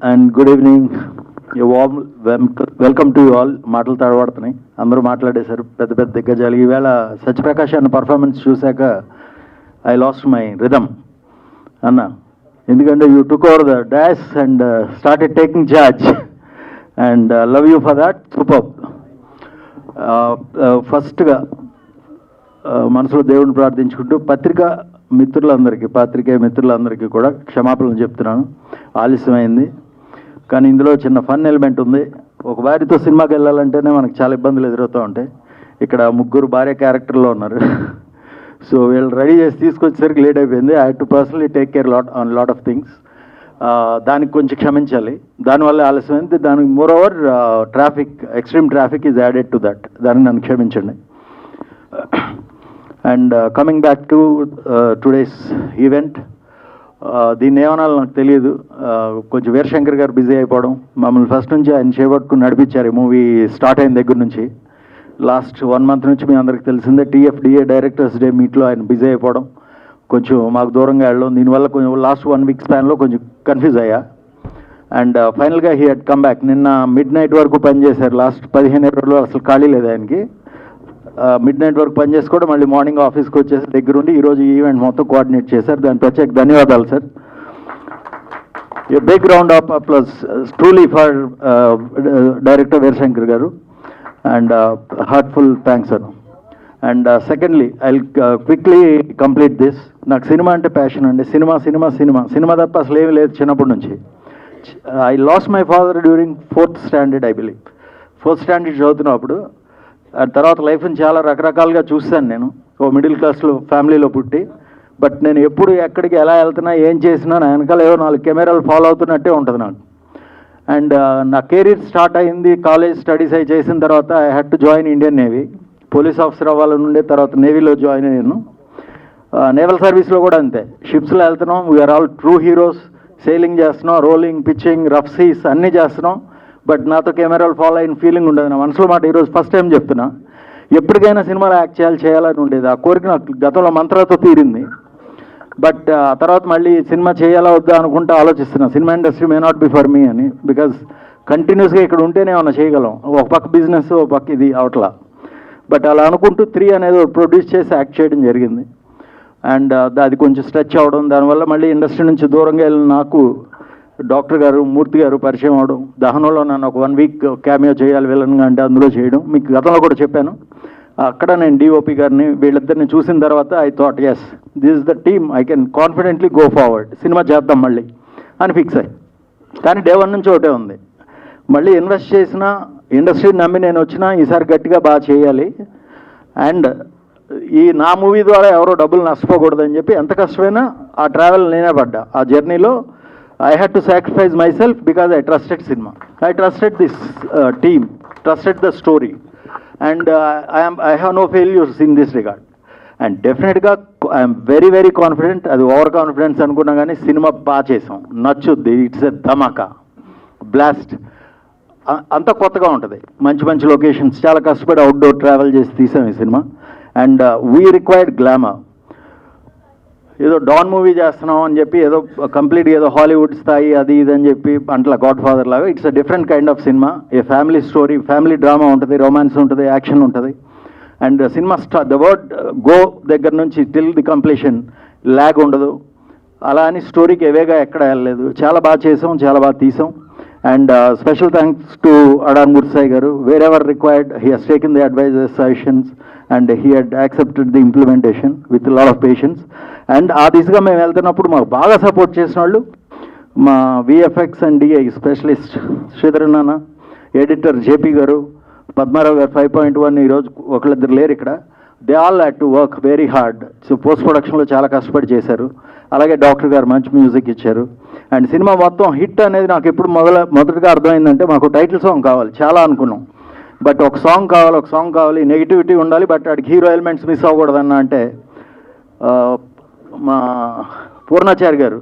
and good evening. A warm welcome to you all. మాటలు తడబడుతున్నాయి, అందరూ మాట్లాడేశారు, పెద్ద పెద్ద దిగ్గజాలు. ఈవేళ సత్యప్రకాష్ అన్న పర్ఫార్మెన్స్ చూశాక ఐ లాస్ట్ మై రిథమ్ అన్న, ఎందుకంటే you took over the dash and started taking charge and love you for that. Super. ఫస్ట్గా మనసులో దేవుడిని ప్రార్థించుకుంటూ పాత్రికేయ మిత్రులందరికీ కూడా క్షమాపణలు చెప్తున్నాను. ఆలస్యమైంది, కానీ ఇందులో చిన్న ఫన్ ఎలిమెంట్ ఉంది. ఒక భార్యతో సినిమాకి వెళ్ళాలంటేనే మనకు చాలా ఇబ్బందులు ఎదురవుతూ ఉంటాయి. ఇక్కడ ముగ్గురు భార్య క్యారెక్టర్లో ఉన్నారు. సో వీళ్ళు రెడీ చేసి తీసుకొచ్చేసరికి లేట్ అయిపోయింది. I had to personally take care lot of things. దానికి కొంచెం క్షమించాలి, దానివల్ల ఆలస్యమైంది. దానికి more over extreme traffic is added to that. దాన్ని నన్ను క్షమించండి. And coming back to today's event, దీన్ని ఏమనాలో నాకు తెలియదు. కొంచెం వీరశంకర్ గారు బిజీ అయిపోవడం, మమ్మల్ని ఫస్ట్ నుంచి ఆయన చేపట్టుకుని నడిపించారు. ఈ మూవీ స్టార్ట్ అయిన దగ్గర నుంచి లాస్ట్ 1 month నుంచి మీ అందరికి తెలిసిందే. TFDA డైరెక్టర్స్ డే మీట్లో ఆయన బిజీ అయిపోవడం, కొంచెం మాకు దూరంగా వెళ్ళడం, దీనివల్ల కొంచెం లాస్ట్ 1 week స్పాన్లో కొంచెం కన్ఫ్యూజ్ అయ్యా. అండ్ ఫైనల్గా హీ హెడ్ కమ్ బ్యాక్. నిన్న midnight వరకు పనిచేశారు. లాస్ట్ 15 రోజులు అసలు ఖాళీ లేదు ఆయనకి. midnight వరకు పనిచేసుకోవడం, మళ్ళీ మార్నింగ్ ఆఫీస్కి వచ్చేసి దగ్గరుండి ఈరోజు ఈవెంట్ మొత్తం కోఆర్డినేట్ చేశారు. దాని ప్రత్యేక ధన్యవాదాలు sir. A big round of applause truly for director Veerashankar garu, and heartful thanks sir. And secondly I quickly complete this. నాకు సినిమా అంటే ప్యాషన్ అండి. సినిమా తప్ప అసలు ఏమీ లేదు చిన్నప్పటి నుంచి. I lost my father during 4th standard I believe. 4th standard చదువుతున్నప్పుడు. ఆ తర్వాత లైఫ్ని చాలా రకరకాలుగా చూశాను నేను. ఓ మిడిల్ క్లాస్లో ఫ్యామిలీలో పుట్టి, బట్ నేను ఎప్పుడు ఎక్కడికి ఎలా వెళ్తున్నా ఏం చేసినా నా వెనకాల ఏవో 4 కెమెరాలు ఫాలో అవుతున్నట్టే ఉంటుంది నాకు. అండ్ నా కెరీర్ స్టార్ట్ అయింది కాలేజ్ స్టడీస్ అయి చేసిన తర్వాత. I had to join Indian navy. Police officer అవ్వాలని ఉండే, తర్వాత నేవీలో జాయిన్ అయ్యాను. నేవల్ సర్వీస్లో కూడా అంతే. షిప్స్లో వెళ్తున్నాం, we are all true heroes. Sailing చేస్తున్నాం, రోలింగ్, పిచ్చింగ్, రఫ్ సీస్ అన్నీ చేస్తున్నాం. బట్ నాతో కెమెరాలు ఫాలో అయిన ఫీలింగ్ ఉండదు. నా మనసులో మాట ఈరోజు ఫస్ట్ టైం చెప్తున్నా. ఎప్పటికైనా సినిమాలో యాక్ట్ చేయాలని ఉండేది. ఆ కోరిక నాకు గతంలో మంత్రాలతో తీరింది. బట్ ఆ తర్వాత మళ్ళీ సినిమా చేయాలా వద్దా అనుకుంటూ ఆలోచిస్తున్నా. Cinema industry may not be for me అని. బికాజ్ కంటిన్యూస్గా ఇక్కడ ఉంటేనే ఏమన్నా చేయగలం. ఒక పక్క బిజినెస్, ఒక పక్క ఇది అవట్లా. బట్ అలా అనుకుంటూ 3 అనేది ప్రొడ్యూస్ చేసి యాక్ట్ చేయడం జరిగింది. అండ్ అది కొంచెం స్ట్రెచ్ అవ్వడం, దానివల్ల మళ్ళీ ఇండస్ట్రీ నుంచి దూరంగా వెళ్ళిన నాకు డాక్టర్ గారు, మూర్తి గారు పరిచయం అవడం. దహనంలో నన్ను ఒక 1 week క్యామియో చేయాలి విలన్గా అంటే అందులో చేయడం. మీకు గతంలో కూడా చెప్పాను. అక్కడ నేను DOP గారిని, వీళ్ళిద్దరిని చూసిన తర్వాత I thought yes, this is the team, I can confidently go forward, cinema చేద్దాం మళ్ళీ అని ఫిక్స్ అయ్యి. కానీ day 1 నుంచి ఒకటే ఉంది, మళ్ళీ ఇన్వెస్ట్ చేసిన ఇండస్ట్రీని నమ్మి నేను వచ్చినా ఈసారి గట్టిగా బాగా చేయాలి. అండ్ నా మూవీ ద్వారా ఎవరో డబ్బులు నష్టపోకూడదని చెప్పి ఎంత కష్టమైనా ఆ ట్రావెల్ నేనే పడ్డా. ఆ జర్నీలో I had to sacrifice myself because I trusted cinema. I trusted this team, trusted the story, and I have no failures in this regard. And definitely I am very, very confident. అది over confidence అనుకున్నా కానీ cinema బాగా చేసాం, నచ్చుద్ది. It's a Dhamaka, blast. అంతా కొత్తగా ఉంటుంది, మంచి locations, చాలా కష్టపడి అవుట్డోర్ ట్రావెల్ చేసి తీసాం ఈ cinema. And we required glamour. ఏదో డాన్ మూవీ చేస్తున్నాం అని చెప్పి ఏదో కంప్లీట్గా ఏదో హాలీవుడ్ స్థాయి అది ఇది అని చెప్పి అంట్లా గాడ్ ఫాదర్ లాగా. It's a different kind of cinema. A family story, family drama ఉంటుంది, రొమాన్స్ ఉంటుంది, యాక్షన్ ఉంటుంది. And cinema the word go దగ్గర నుంచి టిల్ ది కంప్లీషన్ ల్యాగ్ ఉండదు. అలా అని స్టోరీకి ఎవేగా ఎక్కడ వెళ్ళలేదు. చాలా బాగా చేసాం, చాలా బాగా తీసాం. And special thanks to Adar Mursai garu. Wherever required he has taken the advises, suggestions, and he had accepted the implementation with lot of patience. And ఆ దిశగా మేము వెళ్తున్నప్పుడు మాకు బాగా సపోర్ట్ చేసిన వాళ్ళు మా VFX and DI specialist Sridhar నాన్న, ఎడిటర్ JP గారు, పద్మారావు గారు 5.1. ఈరోజు ఒకళ్ళిద్దరు లేరు ఇక్కడ. They all had to work very hard. So post ప్రొడక్షన్లో చాలా కష్టపడి చేశారు. అలాగే డాక్టర్ గారు మంచి మ్యూజిక్ ఇచ్చారు. అండ్ సినిమా మొత్తం హిట్ అనేది నాకు ఎప్పుడు మొదటగా అర్థమైందంటే, మాకు టైటిల్ సాంగ్ కావాలి, చాలా అనుకున్నాం. బట్ ఒక సాంగ్ కావాలి, నెగిటివిటీ ఉండాలి, బట్ వాడికి హీరో ఎలిమెంట్స్ మిస్ అవ్వకూడదన్న అంటే మా పూర్ణాచారి గారు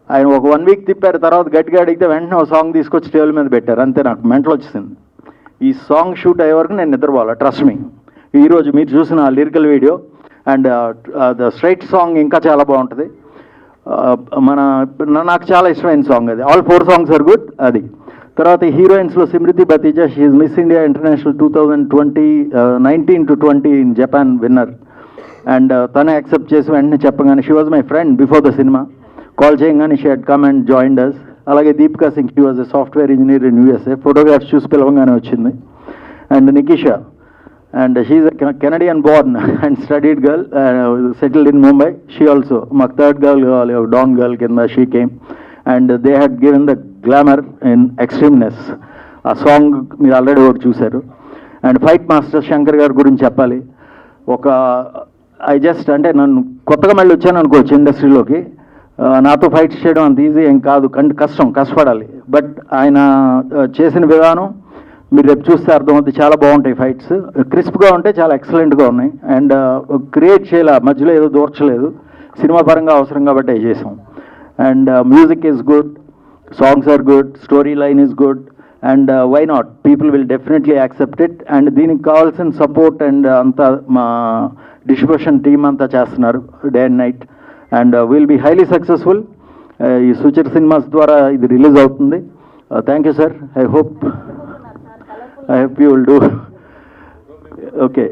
ఆయన ఒక 1 week తిప్పారు. తర్వాత గట్టిగా అడిగితే వెంటనే ఒక సాంగ్ తీసుకొచ్చి టేబుల్ మీద పెట్టారు. అంతే, నాకు మెంటల్ వచ్చింది. ఈ సాంగ్ షూట్ అయ్యే వరకు నేను నిద్రపోవాలి, ట్రస్ట్ మీ. ఈరోజు మీరు చూసిన lyrical video and the straight song ఇంకా చాలా బాగుంటుంది. నాకు చాలా ఇష్టమైన సాంగ్ అది. All 4 songs are good. అది తర్వాత హీరోయిన్స్లో Simrithi Bathija, she is miss India international 2019-20 in Japan winner. And తనే యాక్సెప్ట్ చేసి వెంటనే చెప్పగానే, she was my friend before the cinema, call చేయగానే she had come and joined us. అలాగే Deepika Singh, she was a software engineer in USA, photographs చూసి పిలవగానే వచ్చింది. And Nikisha, and she is a Canadian born and studied girl, settled in Mumbai. She also, my third girl, Dawn girl, she came, and they had given the glamour in extremeness. A song మీరు already ఒకటి చూశారు. And fight master Shankar గారి గురించి చెప్పాలి. అంటే నన్ను కొత్తగా మళ్ళీ వచ్చాను అనుకోవచ్చు ఇండస్ట్రీలోకి. నాతో ఫైట్స్ చేయడం అంత ఈజీ ఏం కాదు, కష్టపడాలి. బట్ ఆయన చేసిన విధానం మీరు రేపు చూస్తే అర్థమవుతుంది, చాలా బాగుంటాయి ఫైట్స్, క్రిస్ప్గా ఉంటాయి, చాలా ఎక్సలెంట్గా ఉన్నాయి. అండ్ క్రియేట్ చేయాల, మధ్యలో ఏదో దూర్చలేదు, సినిమా పరంగా అవసరం కాబట్టి అవి చేసాం. And music is good, songs are good, story line is good, and why not, people will definitely accept it. And దీనికి కావాల్సిన సపోర్ట్ అండ్ అంతా మా డిస్ట్రిబ్యూషన్ టీమ్ అంతా చేస్తున్నారు day and night. And will be highly successful. ఈ Suchir cinemas ద్వారా ఇది release అవుతుంది. Thank you sir. I hope you will do. Okay.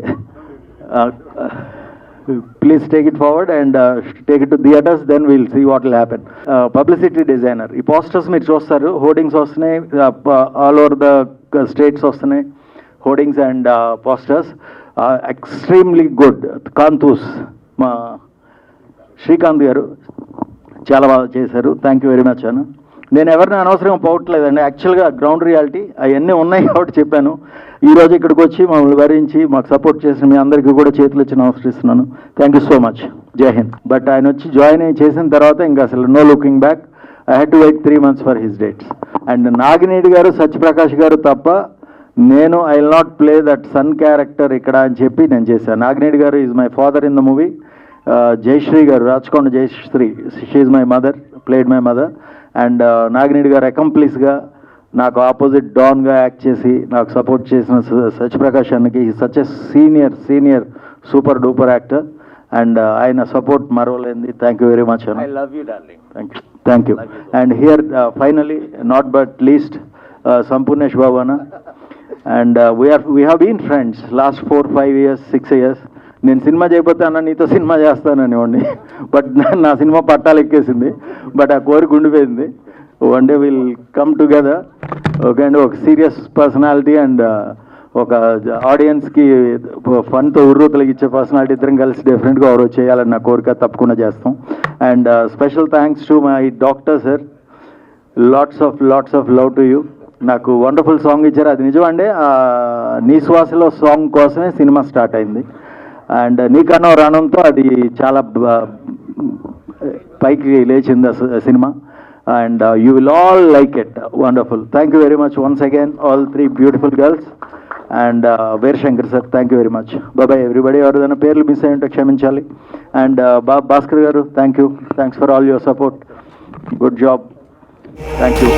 Please take it forward and take it to theaters, then we'll see what will happen. Publicity designer. ఈ posters మీరు చూస్తారు, hoardings వస్తున్నాయి all over the states వస్తున్నాయి, hoardings and posters. Extremely good. కాంతూస్ మా శ్రీకాంత్ గారు చాలా బాగా చేశారు. థ్యాంక్ యూ వెరీ మచ్ అన్న. నేను ఎవరిని అనవసరంగా పోవట్లేదండి, యాక్చువల్గా గ్రౌండ్ రియాలిటీ అవన్నీ ఉన్నాయి కాబట్టి చెప్పాను. ఈరోజు ఇక్కడికి వచ్చి మమ్మల్ని భరించి మాకు సపోర్ట్ చేసిన మీ అందరికీ కూడా చేతులు ఇచ్చి నమస్కరిస్తున్నాను. Thank you so much. జై హింద్. బట్ ఆయన వచ్చి జాయిన్ అయ్యి చేసిన తర్వాత ఇంకా అసలు no looking back. I had to wait 3 months for his dates. And Nagineedu garu, Satyaprakash garu తప్ప నేను I will not play that son character ఇక్కడ అని చెప్పి నేను చేశాను. Nagineedu garu is my father in the movie. Jayashree garu, Rachakonda Jayashree, she is my mother, played my mother. And Nagineedu garu అకంప్లీస్గా నాకు opposite డాన్గా act చేసి నాకు సపోర్ట్ చేసిన సత్యప్రకాష్ అన్నకి, such a senior super duper actor. And ఆయన సపోర్ట్ మరవలేంది. థ్యాంక్ యూ వెరీ మచ్ అన్న. I love you, darling. Thank you. And here finally not but least Sampoornesh Babu అన్న. And we have been friends last 4-5 years 6 years. నేను cinema చేయకపోతే అన్న నీతో cinema చేస్తాననివ్వండి, but నా సినిమా పట్టాలు ఎక్కేసింది. బట్ ఆ కోరిక ఉండిపోయింది. One day will come together. Okay అండి, ఒక సీరియస్ పర్సనాలిటీ అండ్ ఒక ఆడియన్స్కి ఫన్తో ఉర్రూతలకి ఇచ్చే పర్సనాలిటీ ఇద్దరం కలిసి డెఫినెట్గా ఎవరో చేయాలని నా కోరిక, తప్పకుండా చేస్తాం. And special thanks to my doctor sir. Lots of love to you. నాకు వండర్ఫుల్ సాంగ్ ఇచ్చారు. అది నిజమండి, నీ శ్వాసలో సాంగ్ కోసమే సినిమా స్టార్ట్ అయింది. అండ్ నీకన్నా రానంతో అది చాలా పైకి లేచింది cinema. And you will all like it. Wonderful. Thank you very much once again, all 3 beautiful girls. And Veerashankar sir, thank you very much. బాబాయ్ ఎవ్రీబడి. ఎవరిదైనా పేర్లు మిస్ అయ్యి ఉంటే క్షమించాలి. అండ్ భాస్కర్ గారు, thank you. Thanks for all your support. Good job. Thank you.